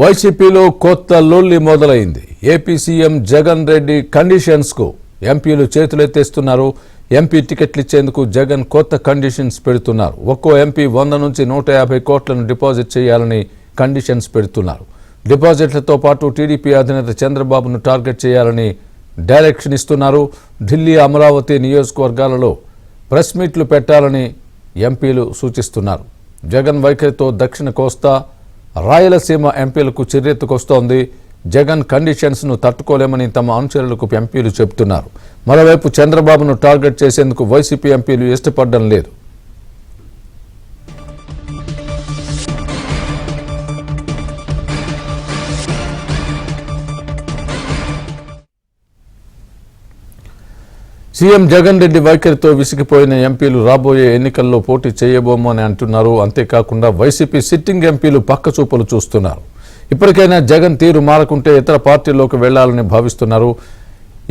వైసీపీలో కొత్త లొల్లి మొదలైంది. AP CM Jagan Reddy conditions కు ఎంపీలు చేతులెత్తేస్తున్నారు. ఎంపీ టికెట్లు ఇచ్చేందుకు జగన్ కొత్త కండిషన్స్ పెడుతున్నారు. ఒక్కో ఎంపీ 100 నుంచి 150 కోట్లను డిపాజిట్ చేయాలని కండిషన్స్ పెడుతున్నారు. డిపాజిట్లతో పాటు టీడీపీ అధినేత చంద్రబాబును టార్గెట్ చేయాలని డైరెక్షన్ ఇస్తున్నారు. ఢిల్లీ, అమరావతి నియోజకవర్గాలలో ప్రెస్ మీట్లు పెట్టాలని ఎంపీలు సూచిస్తున్నారు. జగన్ వైఖరితో దక్షిణ కోస్తా, రాయలసీమ ఎంపీలకు చిర్రెత్తుకొస్తోంది. జగన్ కండిషన్స్ ను తట్టుకోలేమని తమ అనుచరులకు ఎంపీలు చెబుతున్నారు. మరోవైపు చంద్రబాబును టార్గెట్ చేసేందుకు వైసీపీ ఎంపీలు ఇష్టపడడం లేదు. సీఎం జగన్ రెడ్డి వైఖరితో విసిగిపోయిన ఎంపీలు రాబోయే ఎన్నికల్లో పోటీ చేయబోమని అంటున్నారు. అంతేకాకుండా వైసీపీ సిట్టింగ్ ఎంపీలు పక్కచూపులు చూస్తున్నారు. ఇప్పటికైనా జగన్ తీరు మారకుంటే ఇతర పార్టీల్లోకి వెళ్లాలని భావిస్తున్నారు.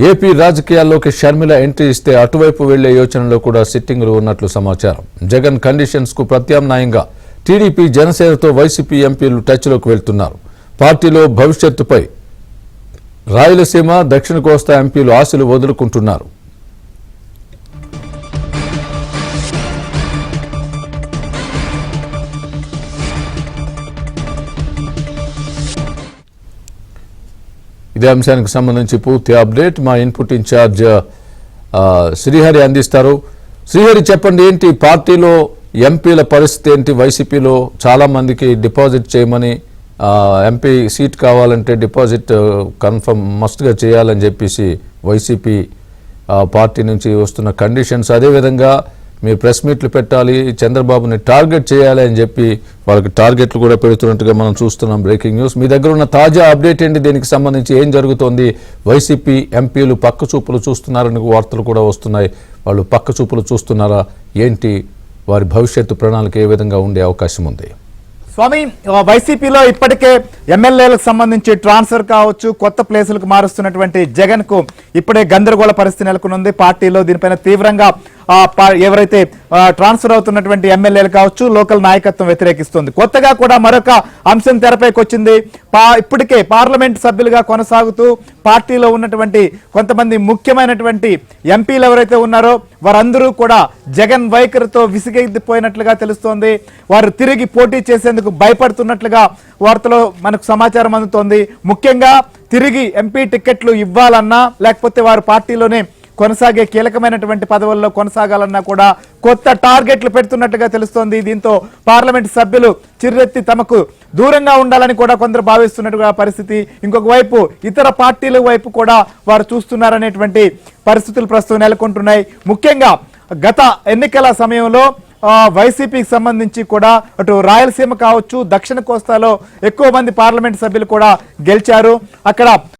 ఏపీ రాజకీయాల్లోకి షర్మిల ఎంట్రీ ఇస్తే అటువైపు వెళ్లే యోచనలో కూడా సిట్టింగులు ఉన్నట్లు సమాచారం. జగన్ కండిషన్స్ కు ప్రత్యామ్నాయంగా టీడీపీ, జనసేనతో వైసీపీ ఎంపీలు టచ్లోకి వెళ్తున్నారు. పార్టీలో భవిష్యత్తుపై రాయలసీమ, దక్షిణ కోస్తా ఎంపీలు ఆశలు వదులుకుంటున్నారు. ఇదే అంశానికి సంబంధించి పూర్తి అప్డేట్ మా ఇన్పుట్ ఇన్ఛార్జ్ శ్రీహరి అందిస్తారు. శ్రీహరి, చెప్పండి, ఏంటి పార్టీలో ఎంపీల పరిస్థితి ఏంటి? వైసీపీలో చాలా మందికి డిపాజిట్ చేయమని, ఎంపీ సీట్ కావాలంటే డిపాజిట్ కన్ఫర్మ్ మస్ట్గా చేయాలని చెప్పేసి వైసీపీ పార్టీ నుంచి వస్తున్న కండిషన్స్, అదేవిధంగా మీరు ప్రెస్ మీట్లు పెట్టాలి, చంద్రబాబుని టార్గెట్ చేయాలి అని చెప్పి వాళ్ళకి టార్గెట్లు కూడా పెడుతున్నట్టుగా మనం చూస్తున్నాం. Breaking news. మీ దగ్గర ఉన్న తాజా అప్డేట్ ఏంటి? దీనికి సంబంధించి ఏం జరుగుతోంది? వైసీపీ ఎంపీలు పక్క చూపులు చూస్తున్నారని వార్తలు కూడా వస్తున్నాయి. వాళ్ళు పక్క చూపులు చూస్తున్నారా ఏంటి? వారి భవిష్యత్తు ప్రణాళిక ఏ విధంగా ఉండే అవకాశం ఉంది? స్వామి, వైసీపీలో ఇప్పటికే ఎమ్మెల్యేలకు సంబంధించి ట్రాన్స్ఫర్ కావచ్చు, కొత్త ప్లేసులకు మారుస్తున్నటువంటి జగన్ కు ఇప్పుడే గందరగోళ పరిస్థితి నెలకొనుంది. పార్టీలో దీనిపైన తీవ్రంగా ఎవరైతే ట్రాన్స్ఫర్ అవుతున్నటువంటి ఎమ్మెల్యేలు కావచ్చు, లోకల్ నాయకత్వం వ్యతిరేకిస్తుంది. కొత్తగా కూడా మరొక అంశం తెరపైకి వచ్చింది. ఇప్పటికే పార్లమెంట్ సభ్యులుగా కొనసాగుతూ పార్టీలో ఉన్నటువంటి కొంతమంది ముఖ్యమైనటువంటి ఎంపీలు ఎవరైతే ఉన్నారో వారందరూ కూడా జగన్ వైఖరితో విసిగెత్తిపోయినట్లుగా తెలుస్తోంది. వారు తిరిగి పోటీ చేసేందుకు భయపడుతున్నట్లుగా వార్తలో మనకు సమాచారం అందుతోంది. ముఖ్యంగా తిరిగి ఎంపీ టికెట్లు ఇవ్వాలన్నా, లేకపోతే వారు పార్టీలోనే కొనసాగే కీలకమైనటువంటి పదవుల్లో కొనసాగాలన్నా కూడా కొత్త టార్గెట్లు పెడుతున్నట్టుగా తెలుస్తోంది. దీంతో పార్లమెంట్ సభ్యులు చిర్రెత్తి తమకు దూరంగా ఉండాలని కూడా కొందరు భావిస్తున్నట్టుగా పరిస్థితి. ఇంకొక వైపు ఇతర పార్టీల వైపు కూడా వారు చూస్తున్నారనేటువంటి పరిస్థితులు ప్రస్తుతం నెలకొంటున్నాయి. ముఖ్యంగా గత ఎన్నికల సమయంలో వైసీపీకి సంబంధించి కూడా అటు రాయలసీమ కావచ్చు, దక్షిణ కోస్తాలో ఎక్కువ మంది పార్లమెంట్ సభ్యులు కూడా గెలిచారు. అక్కడ